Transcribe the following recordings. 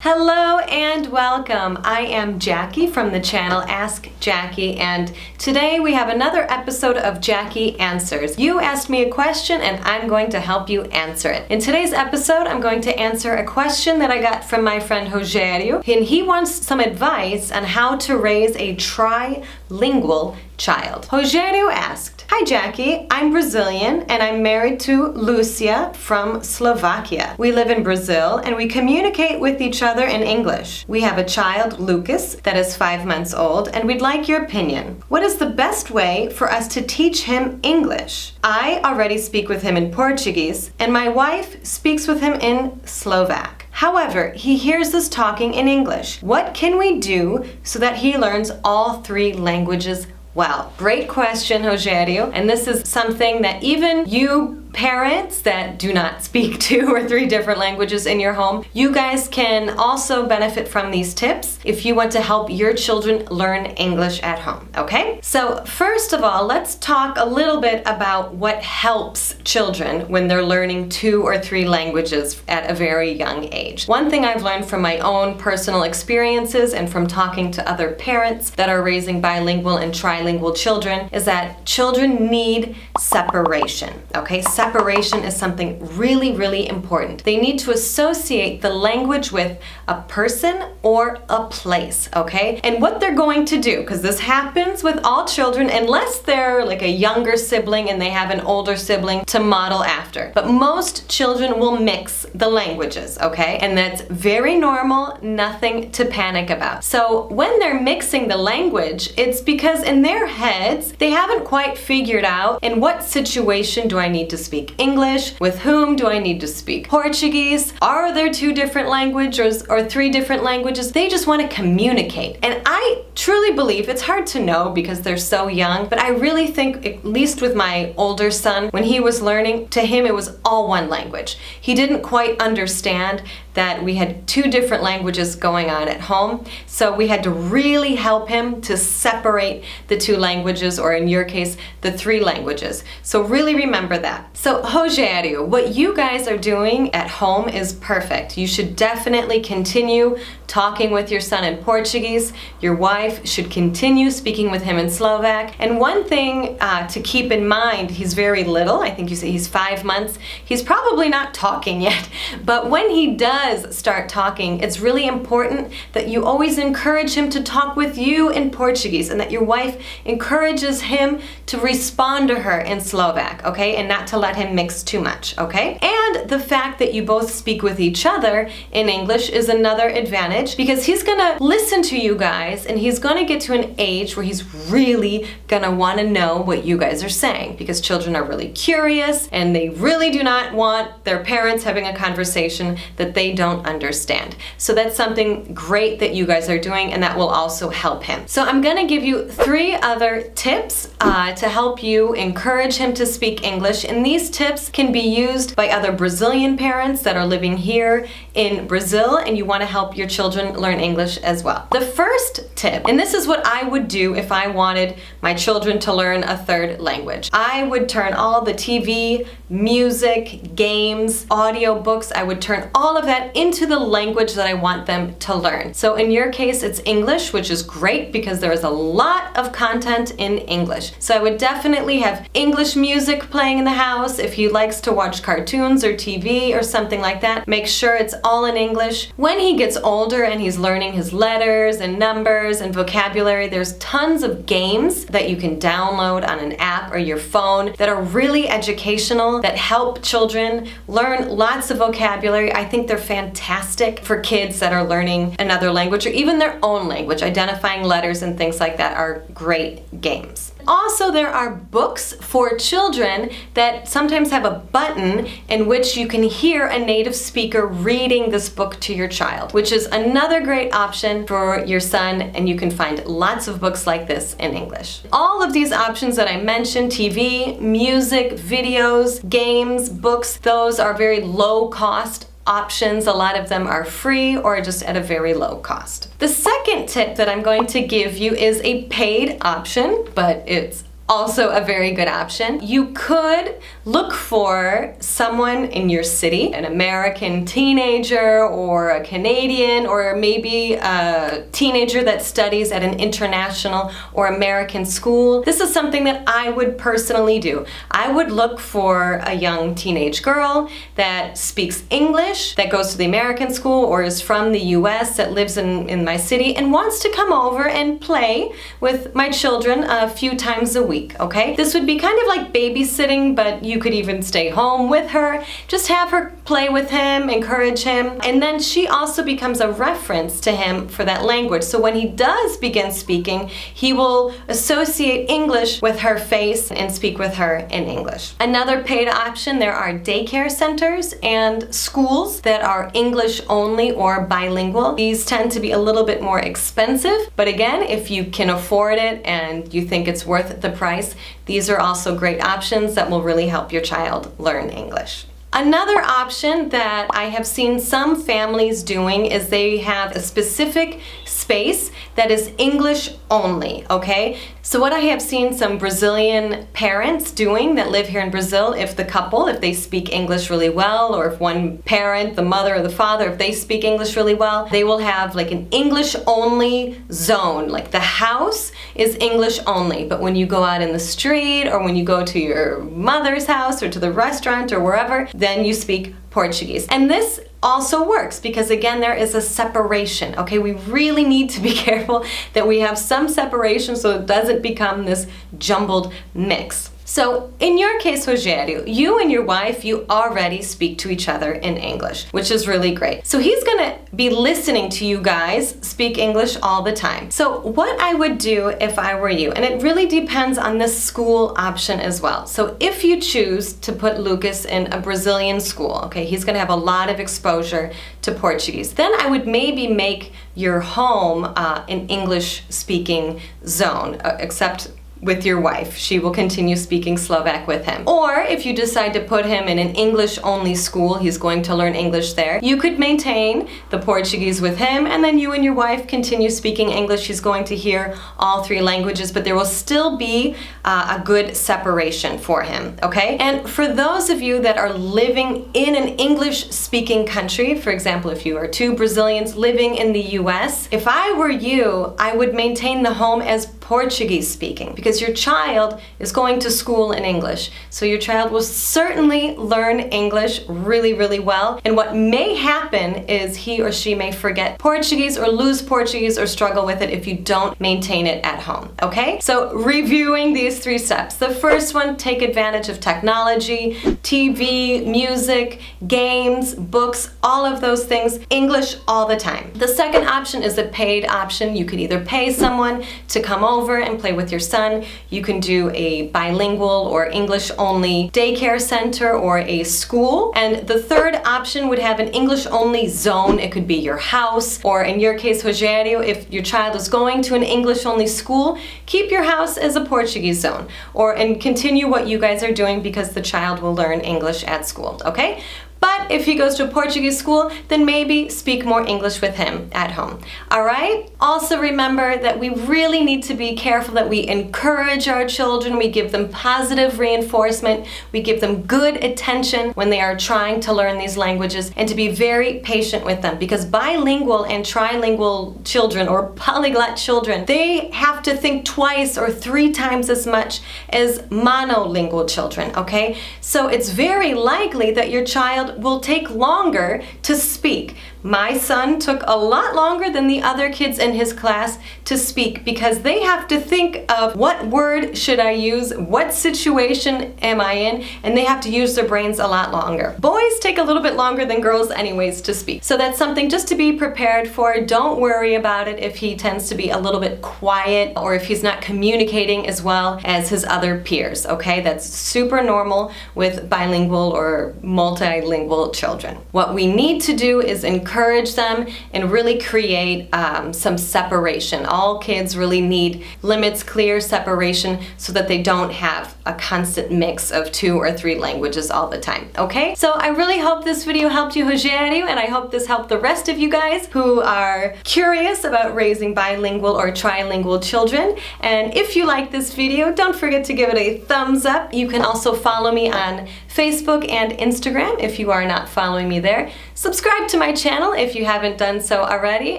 Hello and welcome. I am Jackie from the channel Ask Jackie, and today we have another episode of Jackie Answers. You asked me a question and I'm going to help you answer it. In today's episode, I'm going to answer a question that I got from my friend Rogério, and he wants some advice on how to raise a trilingual child. Rogério asked, "Hi Jackie, I'm Brazilian and I'm married to Lucia from Slovakia. We live in Brazil and we communicate with each other in English. We have a child, Lucas, that is 5 months old, and we'd like your opinion. What is the best way for us to teach him English? I already speak with him in Portuguese and my wife speaks with him in Slovak. However, he hears us talking in English. What can we do so that he learns all three languages well?" Great question, Rogério. And this is something that even you parents that do not speak 2 or 3 different languages in your home, you guys can also benefit from these tips if you want to help your children learn English at home, okay? So first of all, let's talk a little bit about what helps children when they're learning 2 or 3 languages at a very young age. One thing I've learned from my own personal experiences and from talking to other parents that are raising bilingual and trilingual children is that children need separation, okay? Separation is something really, really important. They need to associate the language with a person or a place, okay? And what they're going to do, because this happens with all children, unless they're like a younger sibling and they have an older sibling to model after. But most children will mix the languages, okay? And that's very normal, nothing to panic about. So when they're mixing the language, it's because in their heads, they haven't quite figured out in what situation do I need to speak English? With whom do I need to speak Portuguese? Are there 2 different languages or 3 different languages? They just want to communicate. And I truly believe, it's hard to know because they're so young, but I really think, at least with my older son, when he was learning, to him it was all one language. He didn't quite understand that we had 2 different languages going on at home, so we had to really help him to separate the 2 languages, or in your case, the 3 languages. So really remember that. So Rogério, what you guys are doing at home is perfect. You should definitely continue talking with your son in Portuguese. Your wife should continue speaking with him in Slovak. And one thing to keep in mind, he's very little. I think you say he's 5 months. He's probably not talking yet, but when he does start talking, it's really important that you always encourage him to talk with you in Portuguese and that your wife encourages him to respond to her in Slovak, okay? And not to let him mix too much, okay? And the fact that you both speak with each other in English is another advantage because he's gonna listen to you guys and he's gonna get to an age where he's really gonna wanna know what you guys are saying because children are really curious and they really do not want their parents having a conversation that they don't understand. So that's something great that you guys are doing, and that will also help him. So I'm gonna give you 3 other tips to help you encourage him to speak English, and these tips can be used by other Brazilian parents that are living here in Brazil and you want to help your children learn English as well. The first tip, and this is what I would do if I wanted my children to learn a 3rd language. I would turn all the TV, music, games, audio books, I would turn all of that into the language that I want them to learn. So in your case, it's English, which is great because there is a lot of content in English. So I would definitely have English music playing in the house. If he likes to watch cartoons or TV or something like that, make sure it's all in English. When he gets older and he's learning his letters and numbers and vocabulary, there's tons of games that you can download on an app or your phone that are really educational, that help children learn lots of vocabulary. I think they're fantastic for kids that are learning another language or even their own language. Identifying letters and things like that are great games. Also, there are books for children that sometimes have a button in which you can hear a native speaker reading this book to your child, which is another great option for your son, and you can find lots of books like this in English. All of these options that I mentioned, TV, music, videos, games, books, those are very low cost options. A lot of them are free or just at a very low cost. The second tip that I'm going to give you is a paid option, but it's also a very good option. You could look for someone in your city, an American teenager or a Canadian, or maybe a teenager that studies at an international or American school. This is something that I would personally do. I would look for a young teenage girl that speaks English, that goes to the American school or is from the US, that lives in my city and wants to come over and play with my children a few times a week, okay? This would be kind of like babysitting, but you could even stay home with her, just have her play with him, encourage him, and then she also becomes a reference to him for that language. So when he does begin speaking, he will associate English with her face and speak with her in English. Another paid option, there are daycare centers and schools that are English only or bilingual. These tend to be a little bit more expensive, but again, if you can afford it and you think it's worth the price, these are also great options that will really help your child learn English. Another option that I have seen some families doing is they have a specific space that is English only, okay? So what I have seen some Brazilian parents doing that live here in Brazil, if they speak English really well, or if one parent, the mother or the father, if they speak English really well, they will have like an English only zone. Like the house is English only, but when you go out in the street or when you go to your mother's house or to the restaurant or wherever, then you speak Portuguese. And this also works because again there is a separation, okay? We really need to be careful that we have some separation so it doesn't become this jumbled mix. So in your case, Rogério, you and your wife, you already speak to each other in English, which is really great. So he's gonna be listening to you guys speak English all the time. So what I would do if I were you, and it really depends on the school option as well. So if you choose to put Lucas in a Brazilian school, okay, he's gonna have a lot of exposure to Portuguese. Then I would maybe make your home an English speaking zone, except with your wife. She will continue speaking Slovak with him. Or if you decide to put him in an English-only school, he's going to learn English there, you could maintain the Portuguese with him, and then you and your wife continue speaking English. He's going to hear all three languages, but there will still be a good separation for him, okay? And for those of you that are living in an English-speaking country, for example, if you are two Brazilians living in the US, if I were you, I would maintain the home as Portuguese speaking, because your child is going to school in English. So your child will certainly learn English really, really well. And what may happen is he or she may forget Portuguese or lose Portuguese or struggle with it if you don't maintain it at home, okay? So reviewing these three steps. The first one, take advantage of technology, TV, music, games, books, all of those things, English all the time. The second option is a paid option. You could either pay someone to come over and play with your son. You can do a bilingual or English only daycare center or a school. And the third option would have an English only zone. It could be your house, or in your case, Rogério, if your child is going to an English only school, keep your house as a Portuguese zone, and continue what you guys are doing because the child will learn English at school, okay? But if he goes to a Portuguese school, then maybe speak more English with him at home. All right? Also remember that we really need to be careful that we encourage our children, we give them positive reinforcement, we give them good attention when they are trying to learn these languages, and to be very patient with them, because bilingual and trilingual children or polyglot children, they have to think twice or 3 times as much as monolingual children, okay? So it's very likely that your child will take longer to speak. My son took a lot longer than the other kids in his class to speak because they have to think of what word should I use, what situation am I in, and they have to use their brains a lot longer. Boys take a little bit longer than girls anyways to speak. So that's something just to be prepared for. Don't worry about it if he tends to be a little bit quiet or if he's not communicating as well as his other peers, okay? That's super normal with bilingual or multilingual children. What we need to do is encourage encourage them and really create some separation. All kids really need limits, clear separation, so that they don't have a constant mix of 2 or 3 languages all the time, okay? So I really hope this video helped you, Rogério, and I hope this helped the rest of you guys who are curious about raising bilingual or trilingual children. And if you like this video, don't forget to give it a thumbs up. You can also follow me on Facebook and Instagram if you are not following me there. Subscribe to my channel if you haven't done so already.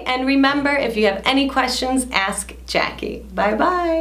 And remember, if you have any questions, ask Jackie. Bye-bye.